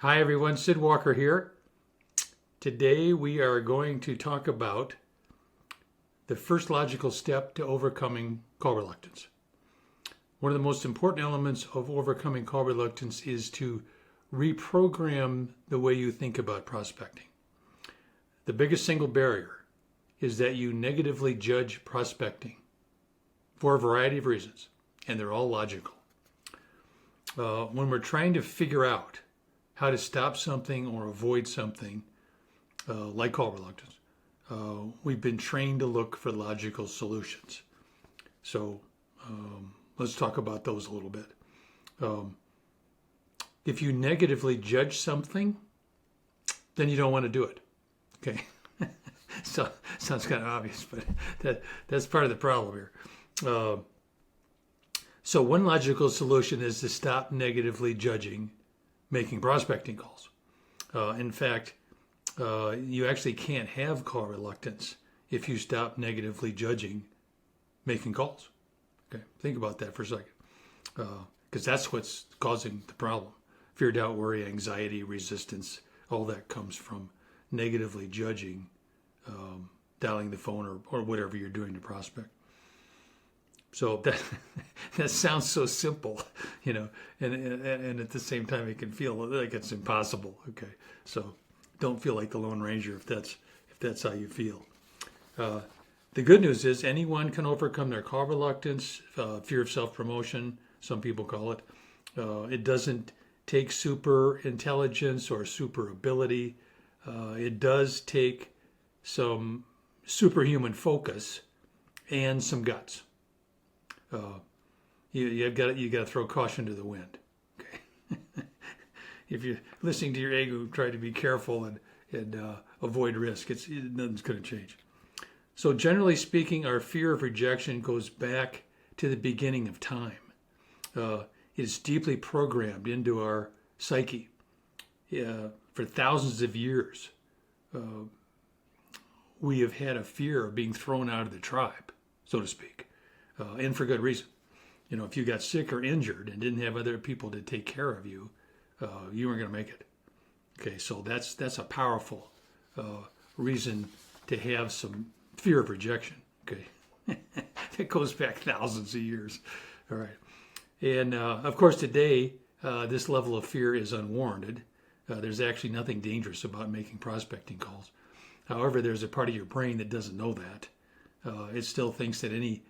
Hi everyone, Sid Walker here. Today we are going to talk about the first logical step to overcoming call reluctance. One of the most important elements of overcoming call reluctance is to reprogram the way you think about prospecting. The biggest single barrier is that you negatively judge prospecting for a variety of reasons, and they're all logical. When we're trying to figure out how to stop something or avoid something like call reluctance, we've been trained to look for logical solutions. So let's talk about those a little bit. If you negatively judge something, then you don't want to do it. Okay, so sounds kind of obvious, but that's part of the problem here. So one logical solution is to stop negatively judging making prospecting calls. In fact, you actually can't have call reluctance if you stop negatively judging making calls. Okay, think about that for a second, because that's what's causing the problem. Fear, doubt, worry, anxiety, resistance, all that comes from negatively judging, dialing the phone or whatever you're doing to prospect. So that sounds so simple, and at the same time it can feel like it's impossible. Okay, so don't feel like the Lone Ranger if that's how you feel. The good news is anyone can overcome their call reluctance, fear of self-promotion, some people call it. It doesn't take super intelligence or super ability. It does take some superhuman focus and some guts. You got to throw caution to the wind. Okay, if you're listening to your ego, try to be careful and avoid risk. Nothing's going to change. So generally speaking, our fear of rejection goes back to the beginning of time. It's deeply programmed into our psyche for thousands of years. We have had a fear of being thrown out of the tribe, so to speak. And for good reason. If you got sick or injured and didn't have other people to take care of you, you weren't going to make it. Okay, so that's a powerful reason to have some fear of rejection. Okay, it goes back thousands of years. All right, and of course today this level of fear is unwarranted. There's actually nothing dangerous about making prospecting calls. However, there's a part of your brain that doesn't know that. It still thinks that any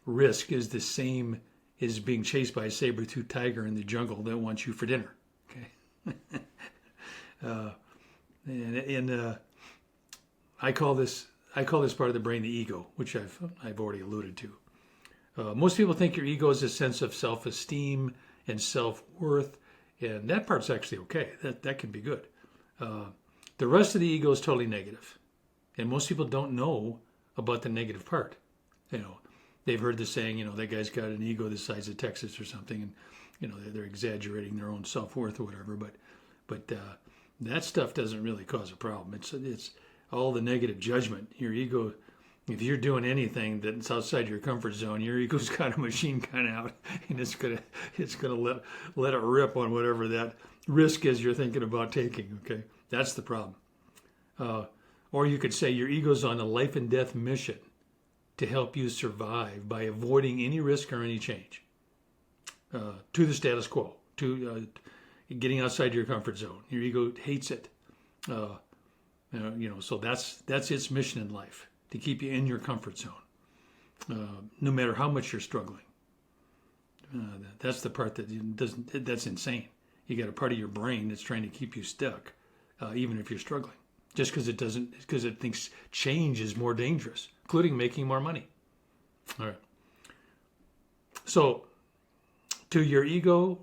risk is the same as being chased by a saber-toothed tiger in the jungle that wants you for dinner. Okay, and I call this part of the brain the ego, which I've already alluded to. Most people think your ego is a sense of self-esteem and self-worth, and that part's actually okay. That can be good. The rest of the ego is totally negative, and most people don't know about the negative part. They've heard the saying, that guy's got an ego the size of Texas or something, and they're exaggerating their own self-worth or whatever. But that stuff doesn't really cause a problem. It's all the negative judgment. Your ego, if you're doing anything that's outside your comfort zone, your ego's got a machine gun out, and it's gonna let it rip on whatever that risk is you're thinking about taking. Okay, that's the problem. Or you could say your ego's on a life and death mission to help you survive by avoiding any risk or any change to the status quo, to getting outside your comfort zone. Your ego hates it. So that's its mission in life, to keep you in your comfort zone, no matter how much you're struggling. That's the part that's insane. You got a part of your brain that's trying to keep you stuck, even if you're struggling. Just because it thinks change is more dangerous, including making more money. All right. So, to your ego,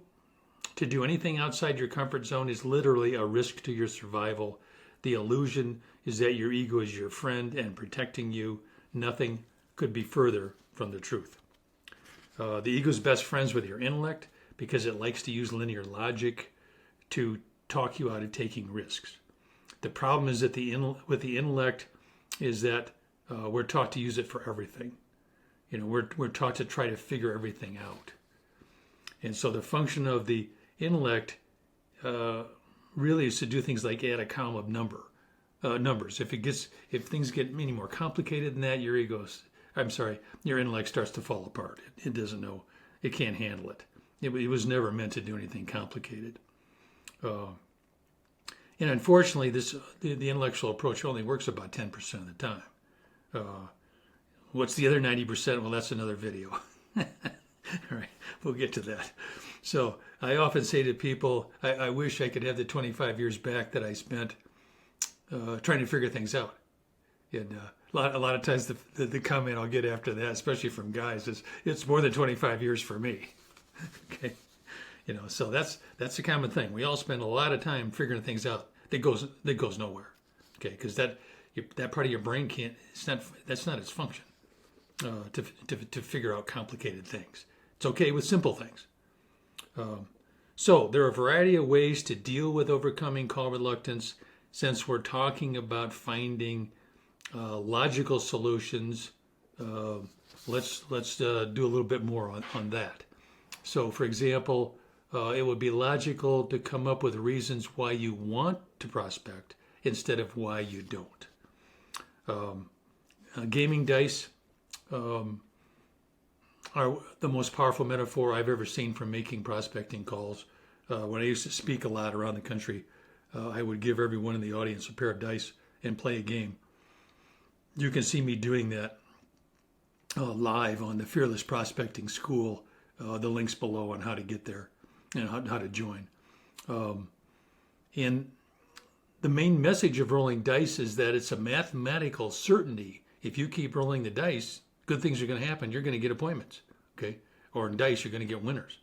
to do anything outside your comfort zone is literally a risk to your survival. The illusion is that your ego is your friend and protecting you. Nothing could be further from the truth. The ego's best friends with your intellect because it likes to use linear logic to talk you out of taking risks. The problem is that with the intellect is that we're taught to use it for everything. We're taught to try to figure everything out. And so the function of the intellect really is to do things like add a column of numbers. If things get any more complicated than that, your your intellect starts to fall apart. It doesn't know, it can't handle it. It was never meant to do anything complicated. And unfortunately, the intellectual approach only works about 10% of the time. What's the other 90%? Well, that's another video. All right, we'll get to that. So I often say to people, I wish I could have the 25 years back that I spent trying to figure things out. And a lot of times the comment I'll get after that, especially from guys, is it's more than 25 years for me. Okay, so that's a common thing. We all spend a lot of time figuring things out that goes nowhere. Okay, because that part of your brain that's not its function to figure out complicated things. It's okay with simple things. So there are a variety of ways to deal with overcoming call reluctance. Since we're talking about finding logical solutions, let's do a little bit more on that. So, for example, it would be logical to come up with reasons why you want to prospect instead of why you don't. Gaming dice are the most powerful metaphor I've ever seen for making prospecting calls. When I used to speak a lot around the country, I would give everyone in the audience a pair of dice and play a game. You can see me doing that live on the Fearless Prospecting School. The links below on how to get there and how to join. And the main message of rolling dice is that it's a mathematical certainty. If you keep rolling the dice, good things are going to happen. You're going to get appointments, okay? Or in dice, you're going to get winners.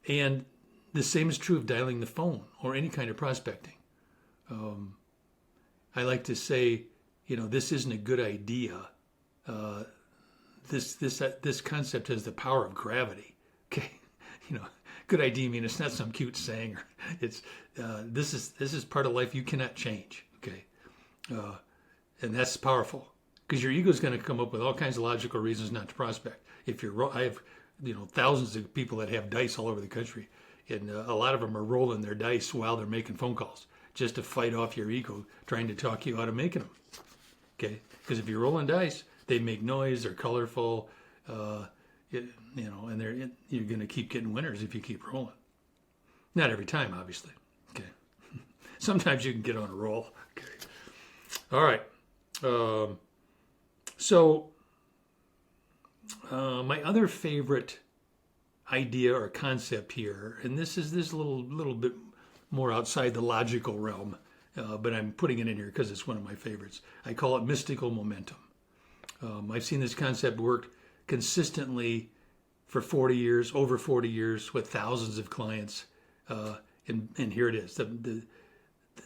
And the same is true of dialing the phone or any kind of prospecting. I like to say, this isn't a good idea. This concept has the power of gravity. Okay, good idea. I mean, it's not some cute saying. It's this is part of life you cannot change. Okay, and that's powerful because your ego is going to come up with all kinds of logical reasons not to prospect. I have thousands of people that have dice all over the country, and a lot of them are rolling their dice while they're making phone calls just to fight off your ego trying to talk you out of making them. Okay, because if you're rolling dice, they make noise, they're colorful, and you're going to keep getting winners if you keep rolling. Not every time, obviously. Okay. Sometimes you can get on a roll. Okay. All right. So my other favorite idea or concept here, and this is a little bit more outside the logical realm, but I'm putting it in here because it's one of my favorites. I call it mystical momentum. I've seen this concept work consistently for over 40 years with thousands of clients. And here it is. The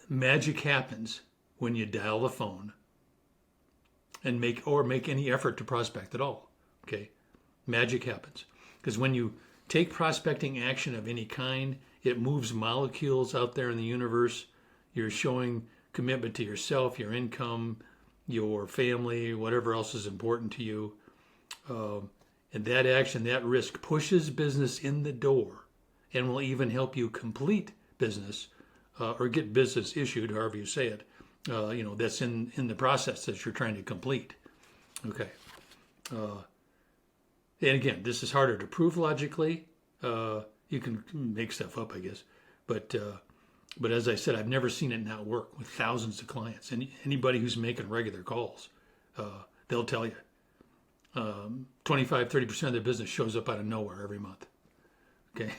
magic happens when you dial the phone and make any effort to prospect at all. Okay? Magic happens. Because when you take prospecting action of any kind, it moves molecules out there in the universe. You're showing commitment to yourself, your income, your family, whatever else is important to you. And that action, that risk pushes business in the door and will even help you complete business or get business issued, however you say it, that's in the process that you're trying to complete. Okay. And again, this is harder to prove logically. You can make stuff up, I guess. But as I said, I've never seen it not work with thousands of clients. And anybody who's making regular calls, they'll tell you 25-30% of their business shows up out of nowhere every month. Okay,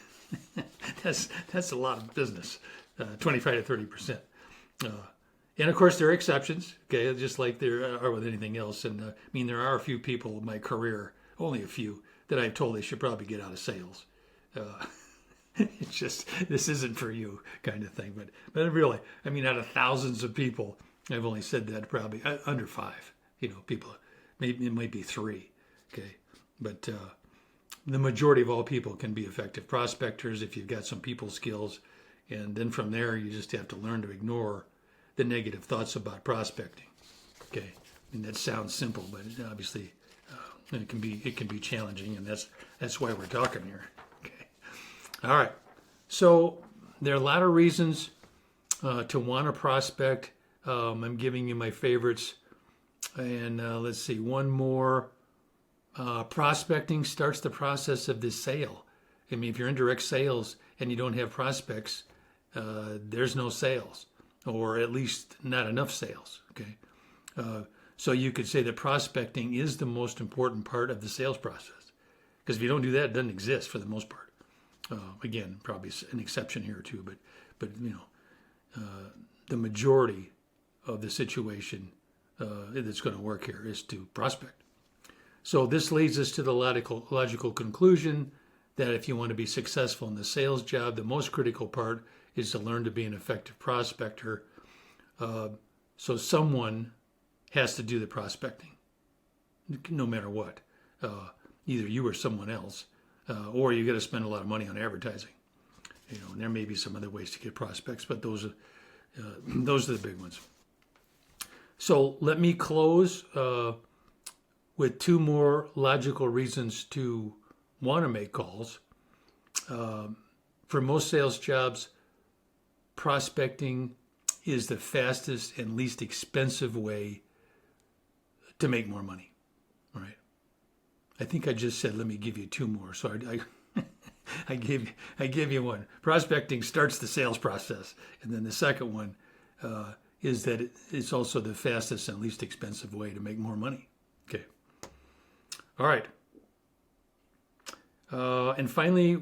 that's a lot of business, 25 to 30%. And of course, there are exceptions. Okay, just like there are with anything else. And there are a few people in my career, only a few, that I've told they should probably get out of sales. It's just, this isn't for you kind of thing. But really, out of thousands of people, I've only said that probably under 5, people, maybe it might be 3. Okay. But the majority of all people can be effective prospectors if you've got some people skills. And then from there, you just have to learn to ignore the negative thoughts about prospecting. Okay. And that sounds simple, but obviously it can be challenging. And that's why we're talking here. Okay. All right. So there are a lot of reasons to want to prospect. I'm giving you my favorites. And let's see, one more. Prospecting starts the process of the sale. I mean, if you're in direct sales and you don't have prospects, there's no sales, or at least not enough sales. Okay. So you could say that prospecting is the most important part of the sales process, because if you don't do that, it doesn't exist for the most part. Again, probably an exception here or two, but the majority of the situation that's going to work here is to prospect. So this leads us to the logical conclusion that if you want to be successful in the sales job, the most critical part is to learn to be an effective prospector. So someone has to do the prospecting, no matter what. Either you or someone else, or you got to spend a lot of money on advertising. And there may be some other ways to get prospects, but those are the big ones. So let me close with two more logical reasons to want to make calls. For most sales jobs, prospecting is the fastest and least expensive way to make more money. All right. I think I just said, let me give you two more. So I gave you one. Prospecting starts the sales process. And then the second one is that it's also the fastest and least expensive way to make more money. Okay. All right. And finally,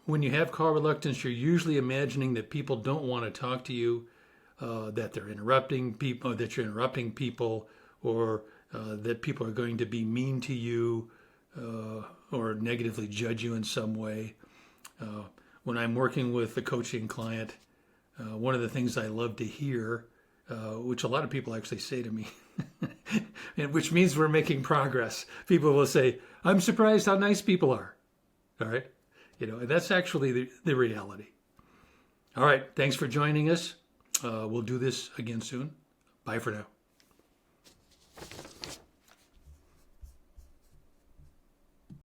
when you have call reluctance, you're usually imagining that people don't want to talk to you, that they're interrupting people, that you're interrupting people, or that people are going to be mean to you or negatively judge you in some way. When I'm working with a coaching client, one of the things I love to hear, which a lot of people actually say to me, and which means we're making progress. People will say, "I'm surprised how nice people are." All right. And that's actually the reality. All right. Thanks for joining us. We'll do this again soon. Bye for now.